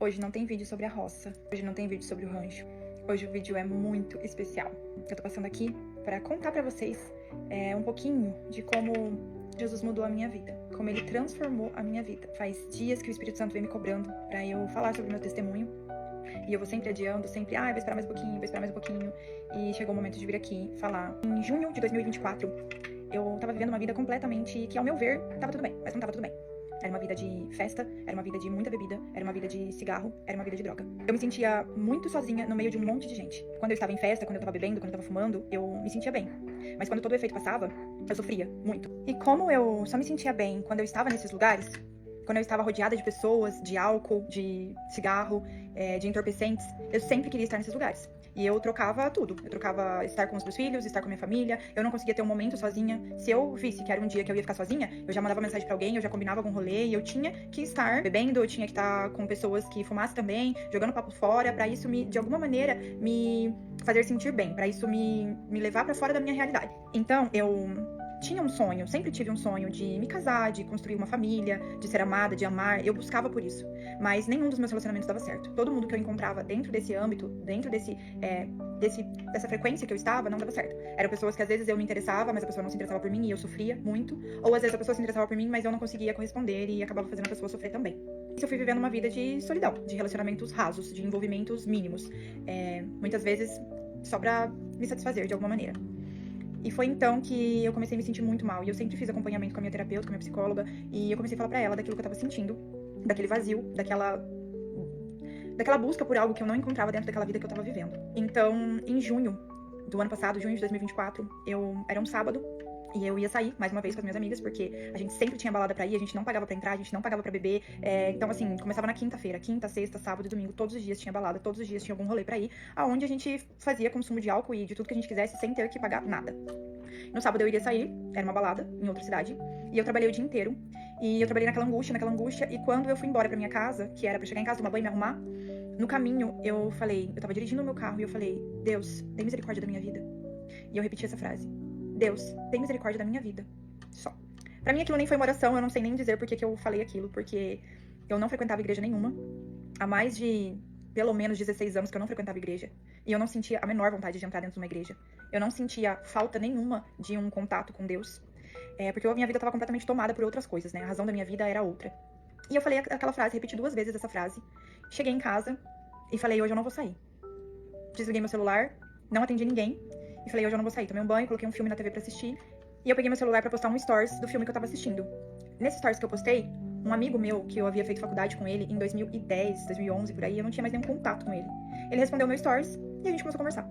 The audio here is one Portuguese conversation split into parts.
Hoje não tem vídeo sobre a roça, hoje não tem vídeo sobre o rancho. Hoje o vídeo é muito especial. Eu tô passando aqui para contar para vocês um pouquinho de como Jesus mudou a minha vida, como ele transformou a minha vida. Faz dias que o Espírito Santo vem me cobrando para eu falar sobre o meu testemunho. E eu vou sempre adiando, sempre, vou esperar mais um pouquinho, vou esperar mais um pouquinho. E chegou o momento de vir aqui falar. Em junho de 2024, eu tava vivendo uma vida completamente que, ao meu ver, tava tudo bem, mas não tava tudo bem. Era uma vida de festa, era uma vida de muita bebida, era uma vida de cigarro, era uma vida de droga. Eu me sentia muito sozinha no meio de um monte de gente. Quando eu estava em festa, quando eu tava bebendo, quando eu tava fumando, eu me sentia bem. Mas quando todo o efeito passava, eu sofria muito. E como eu só me sentia bem quando eu estava nesses lugares, quando eu estava rodeada de pessoas, de álcool, de cigarro, de entorpecentes, eu sempre queria estar nesses lugares. E eu trocava tudo. Eu trocava estar com os meus filhos, estar com a minha família. Eu não conseguia ter um momento sozinha. Se eu visse que era um dia que eu ia ficar sozinha, eu já mandava mensagem pra alguém, eu já combinava algum rolê. E eu tinha que estar bebendo, eu tinha que estar com pessoas que fumassem também, jogando papo fora, pra isso de alguma maneira, me fazer sentir bem. Pra isso me levar pra fora da minha realidade. Então, eu tinha um sonho, sempre tive um sonho de me casar, de construir uma família, de ser amada, de amar. Eu buscava por isso. Mas nenhum dos meus relacionamentos dava certo. Todo mundo que eu encontrava dentro desse âmbito, dentro dessa frequência que eu estava, não dava certo. Eram pessoas que às vezes eu me interessava, mas a pessoa não se interessava por mim e eu sofria muito. Ou às vezes a pessoa se interessava por mim, mas eu não conseguia corresponder e acabava fazendo a pessoa sofrer também. Eu fui vivendo uma vida de solidão, de relacionamentos rasos, de envolvimentos mínimos. Muitas vezes só pra me satisfazer de alguma maneira. E foi então que eu comecei a me sentir muito mal. E eu sempre fiz acompanhamento com a minha terapeuta, com a minha psicóloga. E eu comecei a falar pra ela daquilo que eu tava sentindo, daquele vazio, daquela busca por algo que eu não encontrava dentro daquela vida que eu tava vivendo. Então, em junho do ano passado, junho de 2024, era um sábado. E eu ia sair, mais uma vez, com as minhas amigas, porque a gente sempre tinha balada pra ir, a gente não pagava pra entrar, a gente não pagava pra beber. Então, assim, começava na quinta-feira, quinta, sexta, sábado e domingo, todos os dias tinha balada, todos os dias tinha algum rolê pra ir, aonde a gente fazia consumo de álcool e de tudo que a gente quisesse, sem ter que pagar nada. No sábado eu iria sair, era uma balada, em outra cidade, e eu trabalhei o dia inteiro. E eu trabalhei naquela angústia, e quando eu fui embora pra minha casa, que era pra chegar em casa, tomar banho e me arrumar, no caminho eu tava dirigindo o meu carro e eu falei, Deus, tem misericórdia da minha vida. E eu repeti essa frase. Deus, tem misericórdia da minha vida. Só. Pra mim aquilo nem foi uma oração, eu não sei nem dizer por que eu falei aquilo, porque eu não frequentava igreja nenhuma. Há mais de, pelo menos, 16 anos que eu não frequentava igreja. E eu não sentia a menor vontade de entrar dentro de uma igreja. Eu não sentia falta nenhuma de um contato com Deus. Porque a minha vida estava completamente tomada por outras coisas, né? A razão da minha vida era outra. E eu falei aquela frase, repeti 2 vezes essa frase. Cheguei em casa e falei, hoje eu não vou sair. Desliguei meu celular, não atendi ninguém. E falei, hoje eu não vou sair. Tomei um banho, coloquei um filme na TV pra assistir. E eu peguei meu celular pra postar um stories do filme que eu tava assistindo. Nesse stories que eu postei, um amigo meu, que eu havia feito faculdade com ele em 2010, 2011, por aí, eu não tinha mais nenhum contato com ele. Ele respondeu meu stories e a gente começou a conversar.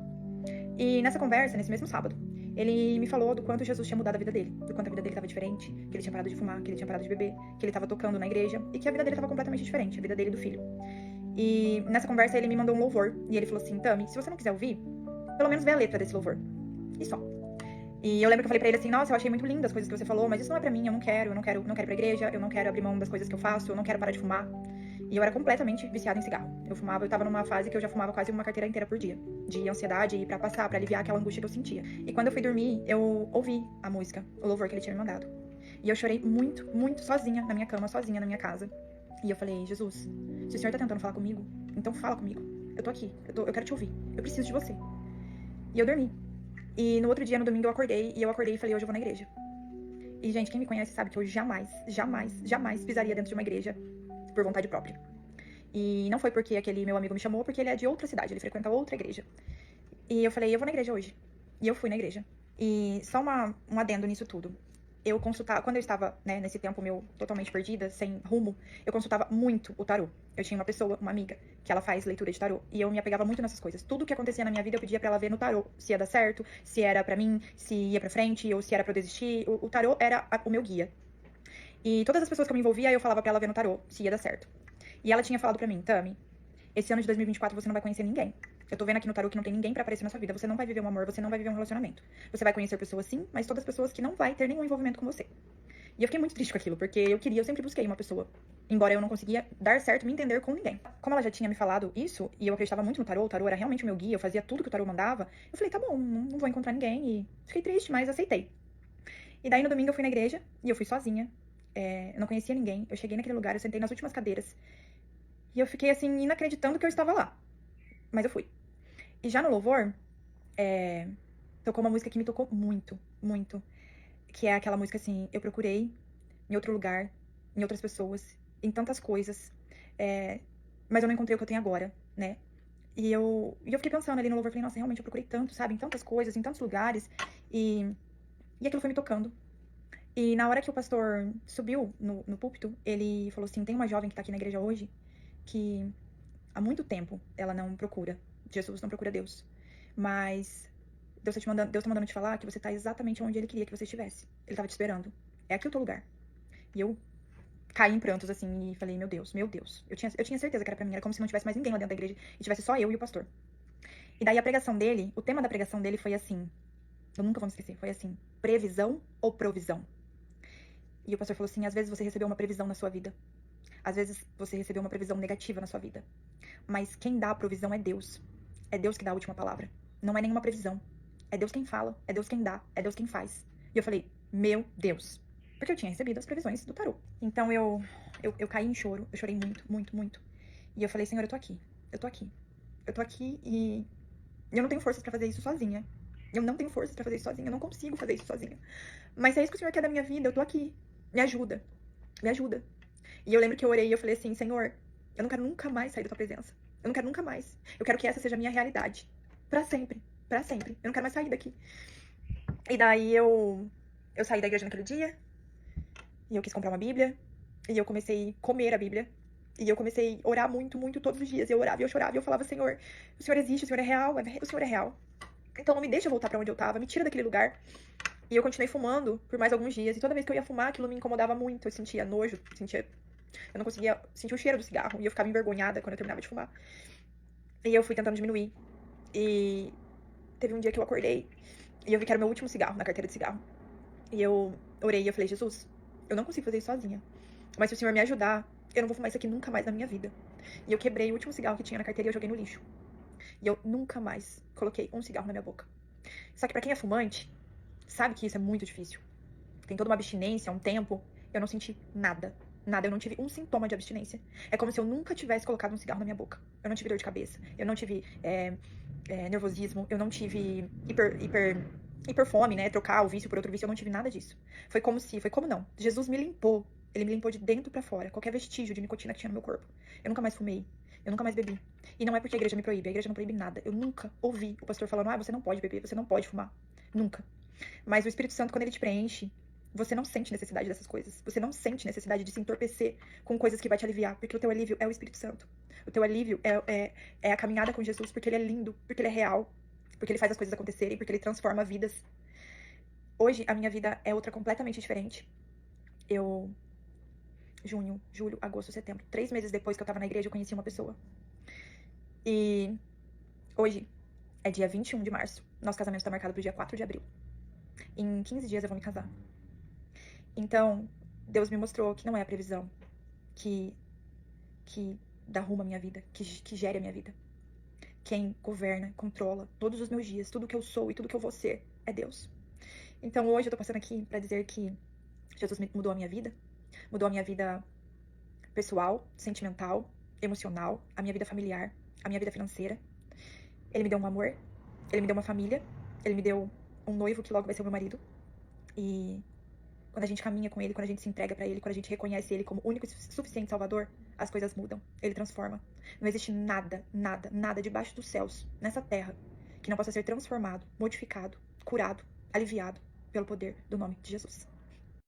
E nessa conversa, nesse mesmo sábado, ele me falou do quanto Jesus tinha mudado a vida dele, do quanto a vida dele tava diferente, que ele tinha parado de fumar, que ele tinha parado de beber, que ele tava tocando na igreja e que a vida dele tava completamente diferente, a vida dele e do filho. E nessa conversa ele me mandou um louvor e ele falou assim, Tami, se você não quiser ouvir, pelo menos vê a letra desse louvor. E só. E eu lembro que eu falei pra ele assim, nossa, eu achei muito lindo as coisas que você falou, mas isso não é pra mim, eu não quero ir pra igreja, eu não quero abrir mão das coisas que eu faço, eu não quero parar de fumar. E eu era completamente viciada em cigarro. Eu tava numa fase que eu já fumava quase uma carteira inteira por dia. De ansiedade e pra passar, pra aliviar aquela angústia que eu sentia. E quando eu fui dormir, eu ouvi a música, o louvor que ele tinha me mandado. E eu chorei muito, muito sozinha na minha cama, sozinha na minha casa. E eu falei, Jesus, se o Senhor tá tentando falar comigo, então fala comigo. Eu tô aqui, eu quero te ouvir, eu preciso de você. E eu dormi. E no outro dia, no domingo, eu acordei e falei, hoje eu vou na igreja. E, gente, quem me conhece sabe que eu jamais pisaria dentro de uma igreja por vontade própria. E não foi porque aquele meu amigo me chamou, porque ele é de outra cidade, ele frequenta outra igreja. E eu falei, eu vou na igreja hoje. E eu fui na igreja. E só um adendo nisso tudo. Eu consultava, quando eu estava, né, nesse tempo meu totalmente perdida, sem rumo, eu consultava muito o tarô. Eu tinha uma pessoa, uma amiga, que ela faz leitura de tarô, e eu me apegava muito nessas coisas. Tudo que acontecia na minha vida eu pedia pra ela ver no tarô, se ia dar certo, se era pra mim, se ia pra frente, ou se era pra eu desistir. O tarô era o meu guia. E todas as pessoas que eu me envolvia, eu falava pra ela ver no tarô, se ia dar certo. E ela tinha falado pra mim, Tami, esse ano de 2024 você não vai conhecer ninguém. Eu tô vendo aqui no tarô que não tem ninguém pra aparecer na sua vida. Você não vai viver um amor, você não vai viver um relacionamento. Você vai conhecer pessoas sim, mas todas pessoas que não vai ter nenhum envolvimento com você. E eu fiquei muito triste com aquilo, porque eu sempre busquei uma pessoa. Embora eu não conseguia dar certo, me entender com ninguém. Como ela já tinha me falado isso, e eu acreditava muito no tarô, o tarô era realmente o meu guia, eu fazia tudo que o tarô mandava, eu falei, tá bom, não vou encontrar ninguém. E fiquei triste, mas aceitei. E daí no domingo eu fui na igreja, e eu fui sozinha. Eu não conhecia ninguém. Eu cheguei naquele lugar, eu sentei nas últimas cadeiras. E eu fiquei, assim, inacreditando que eu estava lá. Mas eu fui. E já no louvor, tocou uma música que me tocou muito, muito. Que é aquela música assim, eu procurei em outro lugar, em outras pessoas, em tantas coisas, mas eu não encontrei o que eu tenho agora, né? E eu fiquei pensando ali no louvor, falei, nossa, realmente eu procurei tanto, sabe? Em tantas coisas, em tantos lugares. E aquilo foi me tocando. E na hora que o pastor subiu no púlpito, ele falou assim, tem uma jovem que tá aqui na igreja hoje, que há muito tempo ela não procura Jesus, não procura Deus. Mas Deus tá mandando te falar que você tá exatamente onde ele queria que você estivesse. Ele tava te esperando. É aqui o teu lugar. E eu caí em prantos, assim, e falei, meu Deus, meu Deus. Eu tinha certeza que era pra mim, era como se não tivesse mais ninguém lá dentro da igreja, e tivesse só eu e o pastor. E daí a pregação dele, o tema da pregação dele foi assim, eu nunca vou me esquecer, foi assim, previsão ou provisão? E o pastor falou assim, às vezes você recebeu uma previsão na sua vida, às vezes você recebeu uma previsão negativa na sua vida, mas quem dá a provisão é Deus. É Deus que dá a última palavra. Não é nenhuma previsão. É Deus quem fala, é Deus quem dá, é Deus quem faz. E eu falei, meu Deus. Porque eu tinha recebido as previsões do tarô. Então eu caí em choro, eu chorei muito, muito, muito. E eu falei, Senhor, eu tô aqui, eu tô aqui. Eu tô aqui e eu não tenho forças pra fazer isso sozinha. Eu não tenho forças pra fazer isso sozinha, eu não consigo fazer isso sozinha. Mas se é isso que o Senhor quer da minha vida, eu tô aqui. Me ajuda, me ajuda. E eu lembro que eu orei e eu falei assim, Senhor, eu não quero nunca mais sair da tua presença. Eu não quero nunca mais. Eu quero que essa seja a minha realidade. Pra sempre. Pra sempre. Eu não quero mais sair daqui. E daí eu saí da igreja naquele dia. E eu quis comprar uma Bíblia. E eu comecei a comer a Bíblia. E eu comecei a orar muito, muito todos os dias. Eu orava e eu chorava. E eu falava, Senhor, o Senhor existe, o Senhor é real. O Senhor é real. Então não me deixa voltar pra onde eu tava. Me tira daquele lugar. E eu continuei fumando por mais alguns dias. E toda vez que eu ia fumar, aquilo me incomodava muito. Eu sentia nojo, eu não conseguia sentir o cheiro do cigarro. E eu ficava envergonhada quando eu terminava de fumar. E eu fui tentando diminuir. E teve um dia que eu acordei e eu vi que era o meu último cigarro na carteira de cigarro. E eu orei e eu falei, Jesus, eu não consigo fazer isso sozinha. Mas se o Senhor me ajudar, eu não vou fumar isso aqui nunca mais na minha vida. E eu quebrei o último cigarro que tinha na carteira e eu joguei no lixo. E eu nunca mais coloquei um cigarro na minha boca. Só que pra quem é fumante, sabe que isso é muito difícil. Tem toda uma abstinência, um tempo. Eu não senti nada. Nada, eu não tive um sintoma de abstinência. É como se eu nunca tivesse colocado um cigarro na minha boca. Eu não tive dor de cabeça. Eu não tive nervosismo. Eu não tive hiperfome, né? Trocar o vício por outro vício. Eu não tive nada disso. Foi como não. Jesus me limpou. Ele me limpou de dentro pra fora. Qualquer vestígio de nicotina que tinha no meu corpo. Eu nunca mais fumei. Eu nunca mais bebi. E não é porque a igreja me proíbe. A igreja não proíbe nada. Eu nunca ouvi o pastor falando, você não pode beber, você não pode fumar. Nunca. Mas o Espírito Santo, quando ele te preenche, você não sente necessidade dessas coisas. Você não sente necessidade de se entorpecer com coisas que vai te aliviar, porque o teu alívio é o Espírito Santo. O teu alívio é a caminhada com Jesus, porque ele é lindo, porque ele é real, porque ele faz as coisas acontecerem, porque ele transforma vidas. Hoje, a minha vida é outra completamente diferente. Junho, julho, agosto, setembro, 3 meses depois que eu tava na igreja, eu conheci uma pessoa. E hoje é dia 21 de março. Nosso casamento tá marcado pro dia 4 de abril. Em 15 dias eu vou me casar. Então, Deus me mostrou que não é a previsão que dá rumo à minha vida, que gere a minha vida. Quem governa, controla todos os meus dias, tudo que eu sou e tudo que eu vou ser é Deus. Então, hoje eu tô passando aqui pra dizer que Jesus mudou a minha vida. Mudou a minha vida pessoal, sentimental, emocional, a minha vida familiar, a minha vida financeira. Ele me deu um amor, ele me deu uma família, ele me deu um noivo que logo vai ser o meu marido. E quando a gente caminha com ele, quando a gente se entrega pra ele, quando a gente reconhece ele como único e suficiente salvador, as coisas mudam. Ele transforma. Não existe nada, nada, nada debaixo dos céus, nessa terra, que não possa ser transformado, modificado, curado, aliviado pelo poder do nome de Jesus.